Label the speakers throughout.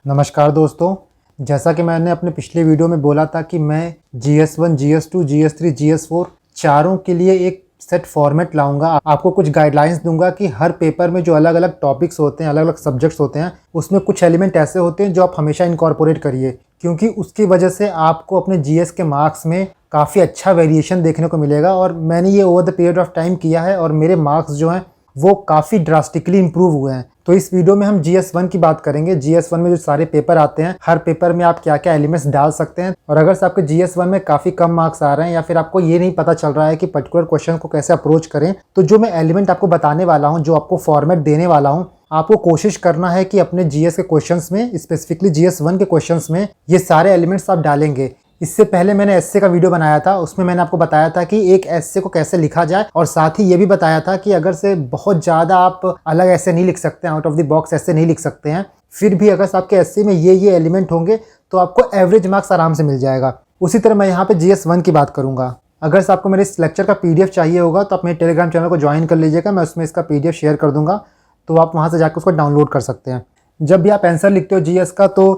Speaker 1: नमस्कार दोस्तों। जैसा कि मैंने अपने पिछले वीडियो में बोला था कि मैं GS1, GS2, GS3, GS4 चारों के लिए एक सेट फॉर्मेट लाऊंगा। आपको कुछ गाइडलाइंस दूंगा कि हर पेपर में जो अलग अलग टॉपिक्स होते हैं, अलग अलग सब्जेक्ट्स होते हैं, उसमें कुछ एलिमेंट ऐसे होते हैं जो आप हमेशा इनकॉर्पोरेट करिए, क्योंकि उसकी वजह से आपको अपने GS के मार्क्स में काफ़ी अच्छा वेरिएशन देखने को मिलेगा। और मैंने ये over the period of time किया है और मेरे मार्क्स जो हैं वो काफ़ी ड्रास्टिकली इंप्रूव हुए हैं। तो इस वीडियो में हम GS1 की बात करेंगे। GS1 में जो सारे पेपर आते हैं, हर पेपर में आप क्या क्या एलिमेंट्स डाल सकते हैं, और अगर से आपके GS1 में काफ़ी कम मार्क्स आ रहे हैं या फिर आपको ये नहीं पता चल रहा है कि पर्टिकुलर क्वेश्चन को कैसे अप्रोच करें, तो जो मैं एलिमेंट आपको बताने वाला हूँ, जो आपको फॉर्मेट देने वाला हूँ, आपको कोशिश करना है कि अपने GS के क्वेश्चंस में, स्पेसिफिकली GS1 के क्वेश्चंस में ये सारे एलिमेंट्स आप डालेंगे। इससे पहले मैंने एस्से का वीडियो बनाया था, उसमें मैंने आपको बताया था कि एक एस्से को कैसे लिखा जाए, और साथ ही ये भी बताया था कि अगर से बहुत ज़्यादा आप अलग एस्से नहीं लिख सकते हैं, आउट ऑफ द बॉक्स एस्से नहीं लिख सकते हैं, फिर भी अगर से आपके एस्से में ये एलिमेंट होंगे तो आपको एवरेज मार्क्स आराम से मिल जाएगा। उसी तरह मैं यहाँ पे GS1 की बात करूँगा। अगर से आपको मेरे इस लेक्चर का PDF चाहिए होगा तो आप मेरे टेलीग्राम चैनल को ज्वाइन कर लीजिएगा, मैं उसमें इसका PDF शेयर कर दूँगा, तो आप वहाँ से जाकर उसको डाउनलोड कर सकते हैं। जब भी आप आंसर लिखते हो GS का, तो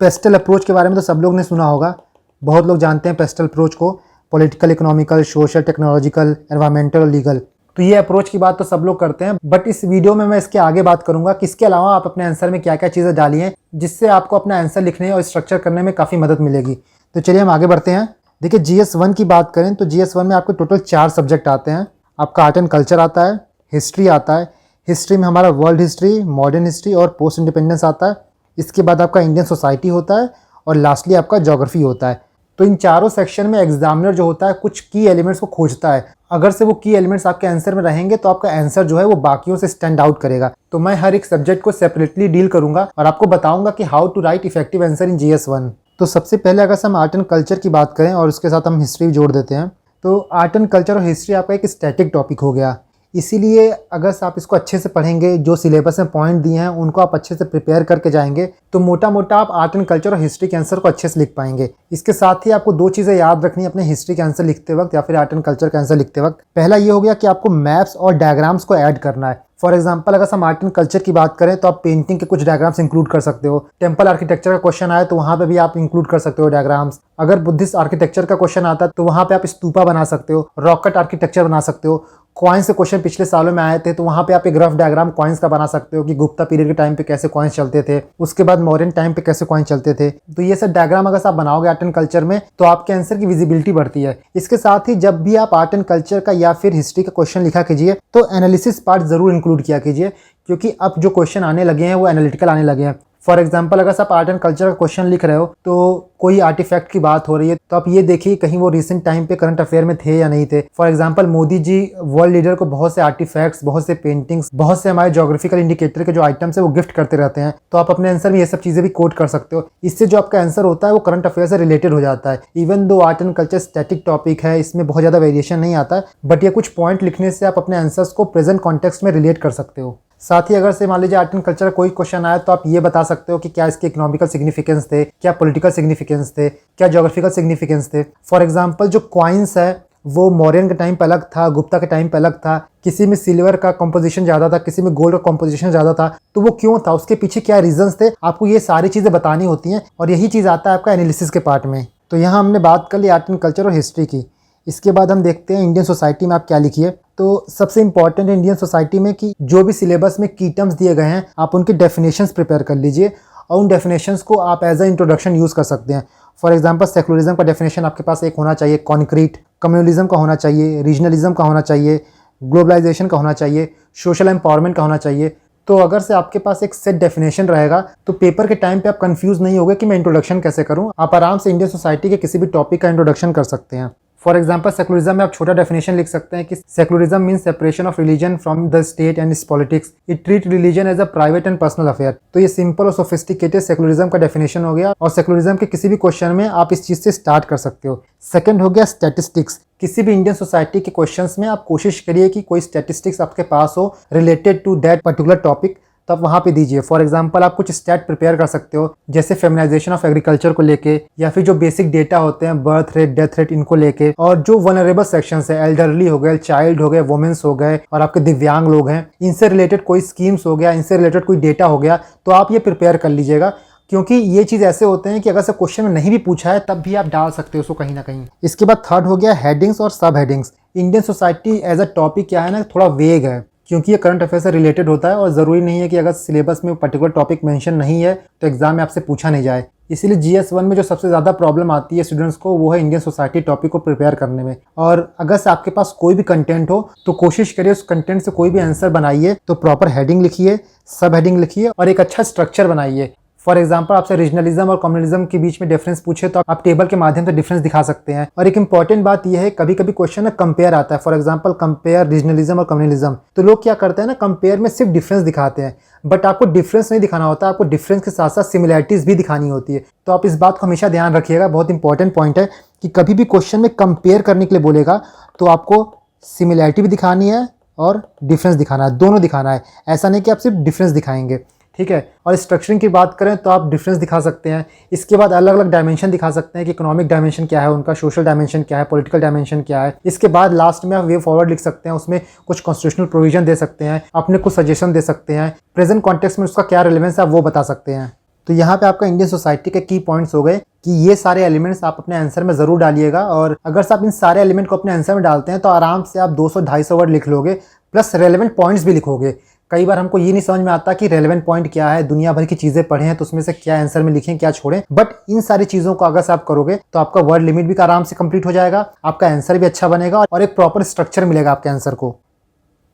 Speaker 1: पेस्टल अप्रोच के बारे में तो सब लोग ने सुना होगा। बहुत लोग जानते हैं पेस्टल अप्रोच को, political, economical, social, technological, environmental और लीगल। तो ये अप्रोच की बात तो सब लोग करते हैं, बट इस वीडियो में मैं इसके आगे बात करूंगा कि इसके अलावा आप अपने आंसर में क्या क्या चीज़ें डालिए जिससे आपको अपना आंसर लिखने और स्ट्रक्चर करने में काफ़ी मदद मिलेगी। तो चलिए हम आगे बढ़ते हैं। देखिए, GS1 की बात करें तो GS1 में आपको टोटल 4 सब्जेक्ट आते हैं। आपका आर्ट एंड कल्चर आता है, हिस्ट्री आता है, हिस्ट्री में हमारा वर्ल्ड हिस्ट्री, मॉडर्न हिस्ट्री और पोस्ट इंडिपेंडेंस आता है। इसके बाद आपका इंडियन सोसाइटी होता है, और लास्टली आपका ज्योग्राफी होता है। तो इन चारों सेक्शन में एग्जामिनर जो होता है कुछ की एलिमेंट्स को खोजता है। अगर से वो की एलिमेंट्स आपके आंसर में रहेंगे तो आपका आंसर जो है वो बाकियों से स्टैंड आउट करेगा। तो मैं हर एक सब्जेक्ट को सेपरेटली डील करूंगा और आपको बताऊंगा कि how to write effective answer in GS1। तो सबसे पहले अगर हम आर्ट एंड कल्चर की बात करें और उसके साथ हम हिस्ट्री जोड़ देते हैं, तो आर्ट एंड कल्चर और हिस्ट्री आपका एक स्टैटिक टॉपिक हो गया। इसीलिए अगर आप इसको अच्छे से पढ़ेंगे, जो सिलेबस में पॉइंट दिए हैं उनको आप अच्छे से प्रिपेयर करके जाएंगे, तो मोटा मोटा आप आर्ट एंड कल्चर और हिस्ट्री के आंसर को अच्छे से लिख पाएंगे। इसके साथ ही आपको 2 चीज़ें याद रखनी है अपने हिस्ट्री के आंसर लिखते वक्त या फिर आर्ट एंड कल्चर के आंसर लिखते वक्त। पहला ये हो गया कि आपको मैप्स और डायग्राम्स को ऐड करना है। फॉर एग्जाम्पल, अगर हम आर्ट एंड कल्चर की बात करें तो आप पेंटिंग के कुछ डायग्राम्स इंक्लूड कर सकते हो। टेम्पल आर्किटेक्चर का क्वेश्चन आए तो वहाँ पे भी आप इंक्लूड कर सकते हो डायग्राम्स। अगर बुद्धिस्ट आर्किटेक्चर का क्वेश्चन आता है तो वहाँ पे आप स्तूपा बना सकते हो, रॉकेट आर्किटेक्चर बना सकते हो। कॉइन्स के क्वेश्चन पिछले सालों में आए थे तो वहाँ पे आप एक रफ डायग्राम कॉइन्स का बना सकते हो कि गुप्ता पीरियड के टाइम पे कैसे कॉइन्स चलते थे, उसके बाद मॉडर्न टाइम पे कैसे कॉइन्स चलते थे। तो ये सब डायग्राम अगर आप बनाओगे आर्ट एंड कल्चर में तो आपके आंसर की विजिबिलिटी बढ़ती है। इसके साथ ही जब भी आप आर्ट एंड कल्चर का या फिर हिस्ट्री का क्वेश्चन लिखा कीजिए तो एनालिसिस पार्ट जरूर इंक्लूड किया कीजिए, क्योंकि अब जो क्वेश्चन आने लगे हैं वो एनालिटिकल आने लगे हैं। फॉर एग्जाम्पल, अगर आप आर्ट एंड कल्चर का क्वेश्चन लिख रहे हो तो कोई आर्टिफैक्ट की बात हो रही है तो आप ये देखिए कहीं वो रिसेंट टाइम पे करंट अफेयर में थे या नहीं थे। For example, Modi ji world leader को बहुत से आर्टिफैक्ट्स, बहुत से पेंटिंग्स, बहुत से हमारे ज्योग्राफिकल इंडिकेटर के जो आइटम्स है वो गिफ्ट करते रहते हैं, तो आप अपने आंसर में ये सब चीज़ें भी कोट कर सकते हो। इससे जो आपका आंसर होता है वो करंट अफेयर से रिलेटेड हो जाता है। Even though art and culture static topic है, इसमें बहुत ज़्यादा वेरिएशन नहीं आता है, बट ये कुछ पॉइंट लिखने से आप अपने आंसर्स को प्रेजेंट कॉन्टेक्स्ट में रिलेट कर सकते हो। साथ ही अगर से मान लीजिए आर्ट एंड कल्चर कोई क्वेश्चन आया तो आप ये बता सकते हो कि क्या इसके इकोनॉमिकल सिग्निफिकेंस थे, क्या पॉलिटिकल सिग्निफिकेंस थे, क्या ज्योग्राफिकल सिग्निफिकेंस थे। फॉर एग्जांपल, जो कॉइन्स है वो मौर्यन के टाइम पे अलग था, गुप्ता के टाइम पे अलग था, किसी में सिल्वर का कंपोजिशन ज़्यादा था, किसी में गोल्ड का कंपोजिशन ज़्यादा था, तो वो क्यों था, उसके पीछे क्या रीजंस थे, आपको ये सारी चीज़ें बतानी होती हैं, और यही चीज़ आता है आपका एनालिसिस के पार्ट में। तो यहाँ हमने बात कर ली आर्ट एंड कल्चर और हिस्ट्री की। इसके बाद हम देखते हैं इंडियन सोसाइटी में आप क्या लिखिए। तो सबसे इंपॉर्टेंट है इंडियन सोसाइटी में कि जो भी सिलेबस में की टर्म्स दिए गए हैं आप उनके डेफिनेशंस प्रिपेयर कर लीजिए, और उन डेफिनेशंस को आप एज अ इंट्रोडक्शन यूज़ कर सकते हैं। फॉर एग्जांपल, सेकुलरिज्म का डेफिनेशन आपके पास एक होना चाहिए, कॉन्क्रीट, कम्युनलिज्म का होना चाहिए, रीजनलिज्म का होना चाहिए, ग्लोबलाइजेशन का होना चाहिए, सोशल एम्पावरमेंट का होना चाहिए। तो अगर से आपके पास एक सेट डेफिनेशन रहेगा तो पेपर के टाइम पे आप कंफ्यूज नहीं होगे कि मैं इंट्रोडक्शन कैसे करूं। आप आराम से इंडियन सोसाइटी के किसी भी टॉपिक का इंट्रोडक्शन कर सकते हैं। फॉर एग्जाम्पल, सेकुलरिज्म में आप छोटा डेफिनेशन लिख सकते हैं कि secularism means separation of religion from the state and its politics, it treat religion as a private and personal affair. तो ये सिंपल और सोफिस्टिकेटेड सेकुलरिज्म का डेफिनेशन हो गया, और सेकुलरिज्म के किसी भी क्वेश्चन में आप इस चीज़ से स्टार्ट कर सकते हो। सेकंड हो गया स्टैटिस्टिक्स। किसी भी इंडियन सोसाइटी के क्वेश्चंस में आप कोशिश करिए कि कोई स्टैटिस्टिक्स आपके पास हो related to that particular topic, तो आप वहाँ पे दीजिए। फॉर एग्जांपल, आप कुछ स्टैट प्रिपेयर कर सकते हो, जैसे फेमिनाइजेशन ऑफ एग्रीकल्चर को लेके, या फिर जो बेसिक डेटा होते हैं बर्थ रेट, डेथ रेट, इनको लेके, और जो वनरेबल सेक्शंस है, एल्डरली हो गए, चाइल्ड हो गए, वुमेन्स हो गए, और आपके दिव्यांग लोग हैं, इनसे रिलेटेड कोई स्कीम्स हो गया, इनसे रिलेटेड कोई डेटा हो गया, तो आप ये प्रिपेयर कर लीजिएगा। क्योंकि ये चीज़ ऐसे होते हैं कि अगर से क्वेश्चन में नहीं भी पूछा है तब भी आप डाल सकते हो उसको कहीं ना कहीं। इसके बाद थर्ड हो गया हेडिंग्स और सब headings. Indian society as a topic क्या है ना, थोड़ा वेग है, क्योंकि ये करंट अफेयर से रिलेटेड होता है और ज़रूरी नहीं है कि अगर सिलेबस में पर्टिकुलर टॉपिक मेंशन नहीं है तो एग्जाम में आपसे पूछा नहीं जाए। इसीलिए GS1 में जो सबसे ज़्यादा प्रॉब्लम आती है स्टूडेंट्स को वो है इंडियन सोसाइटी टॉपिक को प्रिपेयर करने में। और अगर से आपके पास कोई भी कंटेंट हो तो कोशिश करिए उस कंटेंट से कोई भी आंसर बनाइए तो प्रॉपर हेडिंग लिखिए, सब हेडिंग लिखिए और एक अच्छा स्ट्रक्चर बनाइए। फॉर एग्जाम्पल आपसे रीजनलिज्म और कम्युनलिज्म के बीच में डिफरेंस पूछे तो आप टेबल के माध्यम से डिफरेंस दिखा सकते हैं। और एक इंपॉर्टेंट बात यह है, कभी कभी क्वेश्चन में कंपेयर आता है, फॉर एग्जाम्पल कंपेयर रीजनलिज्म और कम्युनलिज्म, तो लोग क्या करते हैं ना, कंपेयर में सिर्फ डिफरेंस दिखाते हैं, बट आपको डिफरेंस नहीं दिखाना होता, आपको डिफरेंस के साथ साथ सिमिलैरिटीज भी दिखानी होती है। तो आप इस बात को हमेशा ध्यान रखिएगा, बहुत इंपॉर्टेंट पॉइंट है कि कभी भी क्वेश्चन में कंपेयर करने के लिए बोलेगा तो आपको सिमिलैरिटी भी दिखानी है और डिफरेंस दिखाना है, दोनों दिखाना है। ऐसा नहीं कि आप सिर्फ डिफरेंस दिखाएंगे, ठीक है। और स्ट्रक्चरिंग की बात करें तो आप डिफरेंस दिखा सकते हैं, इसके बाद अलग अलग डायमेंशन दिखा सकते हैं कि इकोनॉमिक डायमेंशन क्या है उनका, सोशल डायमेंशन क्या है, पॉलिटिकल डायमेंशन क्या है। इसके बाद लास्ट में आप वे फॉरवर्ड लिख सकते हैं, उसमें कुछ कॉन्स्टिट्यूशनल प्रोविजन दे सकते हैं, अपने कुछ सजेशन दे सकते हैं, प्रेजेंट कॉन्टेक्स्ट में उसका क्या रिलेवेंस है आप वो बता सकते हैं। तो यहाँ पे आपका इंडियन सोसाइटी के की पॉइंट्स हो गए कि ये सारे एलिमेंट्स आप अपने आंसर में ज़रूर डालिएगा। और अगर से आप इन सारे एलिमेंट को अपने आंसर में डालते हैं तो आराम से आप 200-250 वर्ड लिख लोगे, प्लस रेलेवेंट पॉइंट्स भी लिखोगे। कई बार हमको ये नहीं समझ में आता कि रेलेवेंट पॉइंट क्या है, दुनिया भर की चीज़ें पढ़े हैं तो उसमें से क्या आंसर में लिखें क्या छोड़ें, बट इन सारी चीज़ों को अगर से आप करोगे तो आपका वर्ड लिमिट भी आराम से कंप्लीट हो जाएगा, आपका आंसर भी अच्छा बनेगा और एक प्रॉपर स्ट्रक्चर मिलेगा आपके आंसर को।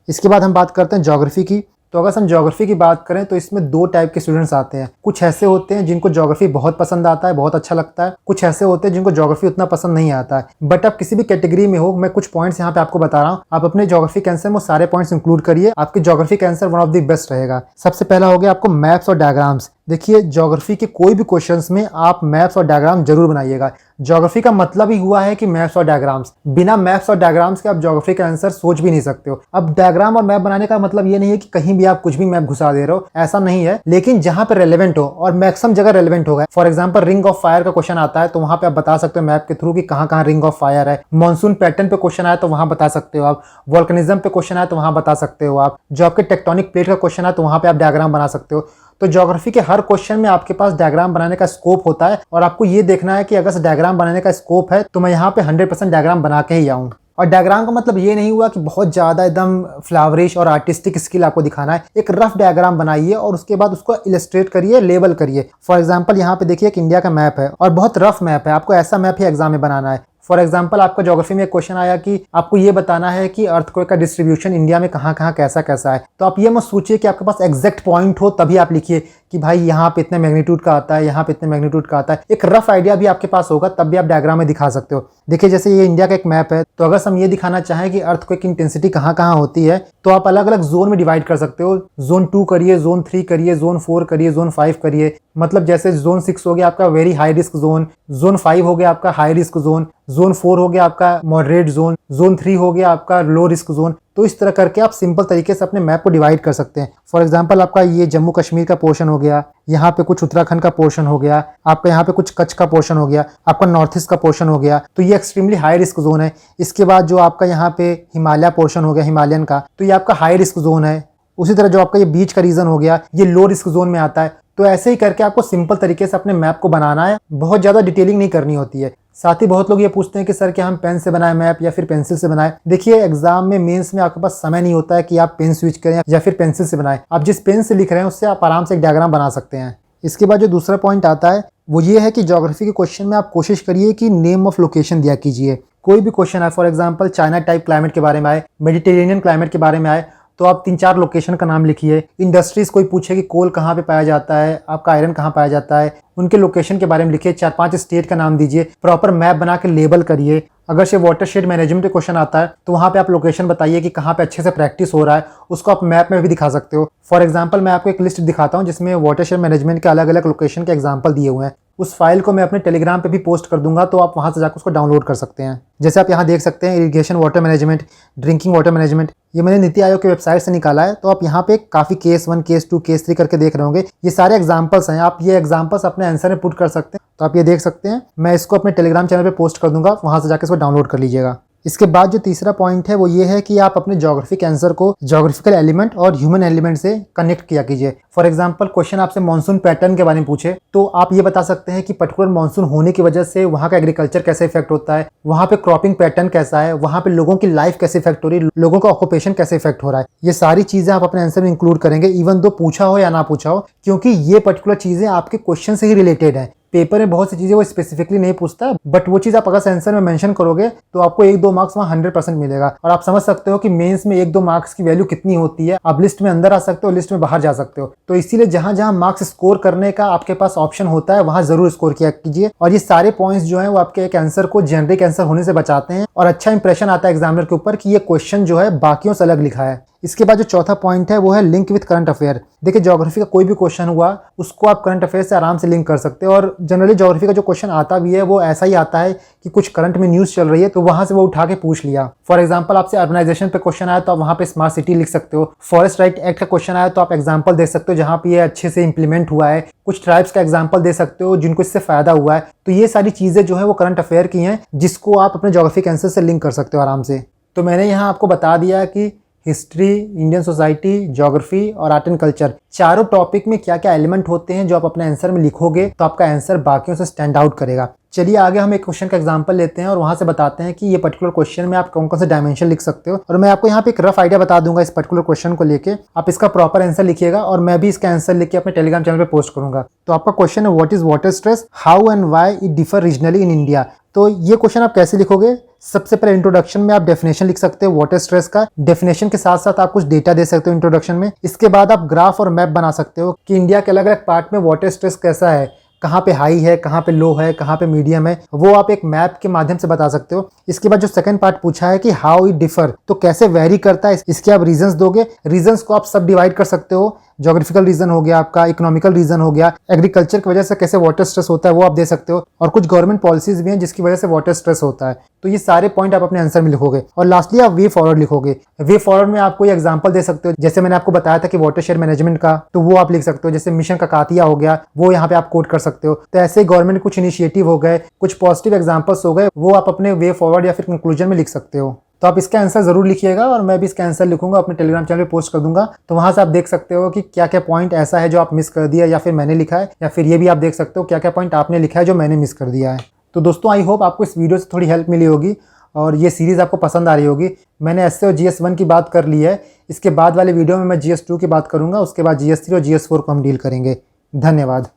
Speaker 1: इसके बाद हम बात करते हैं ज्योग्राफी की। तो अगर हम ज्योग्राफी की बात करें तो इसमें दो टाइप के स्टूडेंट्स आते हैं। कुछ ऐसे होते हैं जिनको ज्योग्राफी बहुत पसंद आता है, बहुत अच्छा लगता है, कुछ ऐसे होते हैं जिनको ज्योग्राफी उतना पसंद नहीं आता है। बट आप किसी भी कैटेगरी में हो, मैं कुछ पॉइंट्स यहाँ पे आपको बता रहा हूँ, आप अपने ज्योग्राफी के आंसर में सारे पॉइंट्स इंक्लूड करिए, आपके ज्योग्राफी का answer one of the best रहेगा। सबसे पहला हो गया आपको मैप्स और डायग्राम्स। देखिए ज्योग्राफी के कोई भी क्वेश्चंस में आप मैप्स और डायग्राम जरूर बनाइएगा। ज्योग्राफी का मतलब ही हुआ है कि मैप्स और डायग्राम्स, बिना मैप्स और डायग्राम्स के आप ज्योग्राफी का आंसर सोच भी नहीं सकते हो। अब डायग्राम और मैप बनाने का मतलब ये नहीं है कि कहीं भी आप कुछ भी मैप घुसा दे रहे हो, ऐसा नहीं है, लेकिन जहां पे रेलेवेंट हो और मैक्सिमम जगह रेलेवेंट होगा। For example ring of fire का क्वेश्चन आता है तो वहां पे आप बता सकते हो मैप के थ्रू कि कहां कहां रिंग ऑफ फायर है। मॉनसून पैटर्न पे क्वेश्चन आया तो वहां बता सकते हो आप, वोल्केनिज्म पे क्वेश्चन आया तो वहां बता सकते हो आप, जो आपके टेक्टोनिक प्लेट का क्वेश्चन है तो वहां पे आप डायग्राम बना सकते हो। तो ज्योग्राफी के हर क्वेश्चन में आपके पास डायग्राम बनाने का स्कोप होता है और आपको ये देखना है कि अगर से डायग्राम बनाने का स्कोप है तो मैं यहाँ पे 100% डायग्राम बना के ही आऊँ। और डायग्राम का मतलब ये नहीं हुआ कि बहुत ज़्यादा एकदम फ्लावरिश और आर्टिस्टिक स्किल आपको दिखाना है। एक रफ डायग्राम बनाइए और उसके बाद उसको इलस्ट्रेट करिए, लेबल करिए। फॉर एग्जांपल यहाँ पे देखिए कि इंडिया का मैप है और बहुत रफ मैप है, आपको ऐसा मैप ही एग्जाम में बनाना है। फॉर एग्जाम्पल आपका ज्योग्राफी में एक क्वेश्चन आया कि आपको ये बताना है कि अर्थक्वेक का डिस्ट्रीब्यूशन इंडिया में कहाँ कहाँ कैसा कैसा है, तो आप ये मत सोचिए कि आपके पास एग्जैक्ट पॉइंट हो तभी आप लिखिए कि भाई यहाँ पे इतने मैग्नीट्यूड का आता है, यहाँ पे इतने मैग्नीट्यूड का आता है। एक रफ आइडिया भी आपके पास होगा तब भी आप डायग्राम में दिखा सकते हो। देखिए जैसे ये इंडिया का एक मैप है, तो अगर हम ये दिखाना चाहें कि अर्थक्वेक की इंटेंसिटी कहाँ कहाँ होती है तो आप अलग अलग जोन में डिवाइड कर सकते हो। जोन 2 करिए, जोन 3 करिए, जोन 4 करिए, जोन 5 करिए। मतलब जैसे जोन 6 हो गया आपका very high risk zone, zone 5 हो गया आपका हाई रिस्क जोन, जोन 4 हो गया आपका मॉडरेट जोन, जोन 3 हो गया आपका लो रिस्क जोन। तो इस तरह करके आप सिंपल तरीके से अपने मैप को डिवाइड कर सकते हैं। फॉर एग्जांपल आपका ये जम्मू कश्मीर का पोर्शन हो गया, यहाँ पे कुछ उत्तराखंड का पोर्शन हो गया, आपका यहाँ पे कुछ कच्छ का पोर्शन हो गया, आपका नॉर्थ ईस्ट का पोर्शन हो गया, तो ये एक्सट्रीमली हाई रिस्क जोन है। इसके बाद जो आपका यहाँ पे हिमालय पोर्शन हो गया, हिमालयन का, तो ये आपका हाई रिस्क जोन है। उसी तरह जो आपका ये बीच का रीजन हो गया, ये लो रिस्क जोन में आता है। तो ऐसे ही करके आपको सिंपल तरीके से अपने मैप को बनाना है, बहुत ज़्यादा डिटेलिंग नहीं करनी होती है। साथ ही बहुत लोग ये पूछते हैं कि सर क्या हम पेन से बनाए मैप या फिर पेंसिल से बनाए। देखिए एग्जाम में मेंस में आपके पास समय नहीं होता है कि आप पेन स्विच करें या फिर पेंसिल से बनाएं। आप जिस पेन से लिख रहे हैं उससे आप आराम से एक डायग्राम बना सकते हैं। इसके बाद जो दूसरा पॉइंट आता है वो ये है कि ज्योग्राफी के क्वेश्चन में आप कोशिश करिए कि नेम ऑफ लोकेशन दिया कीजिए। कोई भी क्वेश्चन आए, for example China type climate के बारे में आए, मेडिटेरेनियन क्लाइमेट के बारे में आए, तो आप 3-4 लोकेशन का नाम लिखिए। इंडस्ट्रीज कोई पूछे कि कोल कहाँ पे पाया जाता है, आपका आयरन कहाँ पाया जाता है, उनके लोकेशन के बारे में लिखिए। 4-5 स्टेट का नाम दीजिए, प्रॉपर मैप बना के लेबल करिए। अगर से वाटरशेड मैनेजमेंट का क्वेश्चन आता है तो वहाँ पे आप लोकेशन बताइए कि कहाँ पे अच्छे से प्रैक्टिस हो रहा है, उसको आप मैप में भी दिखा सकते हो। फॉर एग्जाम्पल मैं आपको एक लिस्ट दिखाता हूँ जिसमें वाटरशेड मैनेजमेंट के अलग अलग लोकेशन के एग्जाम्पल दिए हुए हैं। उस फाइल को मैं अपने टेलीग्राम पे भी पोस्ट कर दूंगा, तो आप वहाँ से जाकर उसको डाउनलोड कर सकते हैं। जैसे आप यहाँ देख सकते हैं irrigation water management, drinking water management, ये मैंने नीति आयोग की वेबसाइट से निकाला है। तो आप यहाँ पे काफ़ी केस 1, केस 2, केस 3 करके देख रहे होंगे। ये सारे एग्जाम्पल्स हैं, आप ये एग्जाम्पल्स अपने आंसर में पुट कर सकते हैं। तो आप ये देख सकते हैं, मैं इसको अपने टेलीग्राम चैनल पे पोस्ट कर दूंगा, वहाँ से जाकर इसको डाउनलोड कर लीजिएगा। इसके बाद जो तीसरा पॉइंट है वो ये है कि आप अपने ज्योग्राफिक आंसर को ज्योग्राफिकल एलिमेंट और ह्यूमन एलिमेंट से कनेक्ट किया कीजिए। फॉर एग्जांपल क्वेश्चन आपसे मानसून पैटर्न के बारे में पूछे तो आप ये बता सकते हैं कि पर्टिकुलर मानसून होने की वजह से वहाँ का एग्रीकल्चर कैसे इफेक्ट होता है, वहाँ पे क्रॉपिंग पैटर्न कैसा है, वहाँ पे लोगों की लाइफ कैसे इफेक्ट हो रही है, लोगों का ऑक्यूपेशन कैसे इफेक्ट हो रहा है। ये सारी चीजें आप अपने आंसर में इंक्लूड करेंगे, इवन दो पूछा हो या ना पूछा हो, क्योंकि ये पर्टिकुलर चीजें आपके क्वेश्चन से ही रिलेटेड है। पेपर में बहुत सी चीजें वो स्पेसिफिकली नहीं पूछता, बट वो चीज आप अगर आंसर में मेंशन करोगे तो आपको 1-2 मार्क्स वहाँ 100% मिलेगा। और आप समझ सकते हो कि मेंस में 1-2 मार्क्स की वैल्यू कितनी होती है। आप लिस्ट में अंदर आ सकते हो, लिस्ट में बाहर जा सकते हो। तो इसीलिए जहां जहां मार्क्स स्कोर करने का आपके पास ऑप्शन होता है वहां जरूर स्कोर किया कीजिए। और ये सारे पॉइंट्स जो है वो आपके एक आंसर को जेनरिक आंसर होने से बचाते हैं और अच्छा इंप्रेशन आता है एग्जामिनर के ऊपर कि ये क्वेश्चन जो है बाकियों से अलग लिखा है। इसके बाद जो चौथा पॉइंट है वो है लिंक विद करंट अफेयर। देखिए ज्योग्राफी का कोई भी क्वेश्चन हुआ उसको आप करंट अफेयर से आराम से लिंक कर सकते हो। और जनरली ज्योग्राफी का जो क्वेश्चन आता भी है वो ऐसा ही आता है कि कुछ करंट में न्यूज़ चल रही है तो वहां से वो उठा के पूछ लिया। फॉर एग्जाम्पल आपसे अर्बनाइजेशन पे क्वेश्चन आया तो आप वहाँ पे स्मार्ट सिटी लिख सकते हो। फॉरेस्ट राइट एक्ट का क्वेश्चन आया तो आप एग्जाम्पल दे सकते हो जहाँ पे ये अच्छे से इंप्लीमेंट हुआ है। कुछ ट्राइब्स का एग्जाम्पल दे सकते हो जिनको इससे फायदा हुआ है। तो ये सारी चीजें जो है वो करंट अफेयर की हैं जिसको आप अपने ज्योग्राफिक आंसर से लिंक कर सकते हो आराम से। तो मैंने यहाँ आपको बता दिया कि हिस्ट्री, इंडियन सोसाइटी, ज्योग्राफी और आर्ट एंड कल्चर चारों टॉपिक में क्या क्या एलिमेंट होते हैं जो आप अपने आंसर में लिखोगे तो आपका आंसर बाकियों से स्टैंड आउट करेगा। चलिए आगे हम एक क्वेश्चन का एग्जांपल लेते हैं और वहां से बताते हैं कि ये पर्टिकुलर क्वेश्चन में आप कौन कौन से डायमेंशन लिख सकते हो। और मैं आपको यहाँ पे एक रफ आइडिया बता दूंगा इस पर्टिकुलर क्वेश्चन को लेके। आप इसका प्रॉपर आंसर लिखिएगा और मैं भी इसका आंसर लिख के अपने टेलीग्राम चैनल पे पोस्ट करूंगा। तो आपका क्वेश्चन है what is water stress, how and why it differ regionally in India. तो ये क्वेश्चन आप कैसे लिखोगे? सबसे पहले इंट्रोडक्शन में आप डेफिनेशन लिख सकते हो वाटर स्ट्रेस का। डेफिनेशन के साथ साथ आप कुछ डेटा दे सकते हो इंट्रोडक्शन में। इसके बाद आप ग्राफ और मैप बना सकते हो कि इंडिया के अलग अलग पार्ट में वाटर स्ट्रेस कैसा है, कहाँ पे हाई है, कहाँ पे लो है, कहाँ पे मीडियम है, वो आप एक मैप के माध्यम से बता सकते हो। इसके बाद जो सेकंड पार्ट पूछा है कि हाउ इट डिफर, तो कैसे वेरी करता है, इसके आप रीजंस दोगे। रीजंस को आप सब डिवाइड कर सकते हो। ज्योग्राफिकल रीजन हो गया आपका, इकोनॉमिकल रीजन हो गया, एग्रीकल्चर की वजह से कैसे वाटर स्ट्रेस होता है वो आप दे सकते हो। और कुछ गवर्नमेंट पॉलिसीज भी हैं जिसकी वजह से वाटर स्ट्रेस होता है। तो ये सारे पॉइंट आप अपने आंसर में लिखोगे। और लास्टली आप वे फॉरवर्ड लिखोगे। वे फॉरवर्ड में आप कोई एग्जांपल दे सकते हो, जैसे मैंने आपको बताया था कि वाटर शेयर मैनेजमेंट का, तो वो आप लिख सकते हो। जैसे मिशन काकातिया हो गया, वो यहाँ पे आप कोट कर सकते हो। तो ऐसे गवर्नमेंट कुछ इनिशिएटिव हो गए, कुछ पॉजिटिव एग्जांपल्स हो गए, वो आप अपने वे फॉरवर्ड या फिर कंक्लूजन में लिख सकते हो। तो आप इसका आंसर जरूर लिखिएगा और मैं भी इसका आंसर लिखूंगा, अपने टेलीग्राम चैनल पे पोस्ट कर दूंगा। तो वहां से आप देख सकते हो कि क्या क्या पॉइंट ऐसा है जो आप मिस कर दिया या फिर मैंने लिखा है, या फिर ये भी आप देख सकते हो क्या क्या पॉइंट आपने लिखा है जो मैंने मिस कर दिया है। तो दोस्तों आई होप आपको इस वीडियो से थोड़ी हेल्प मिली होगी और ये सीरीज़ आपको पसंद आ रही होगी। मैंने एसए और GS1 की बात कर ली है। इसके बाद वाले वीडियो में मैं GS2 की बात करूंगा, उसके बाद GS3 और GS4 को हम डील करेंगे। धन्यवाद।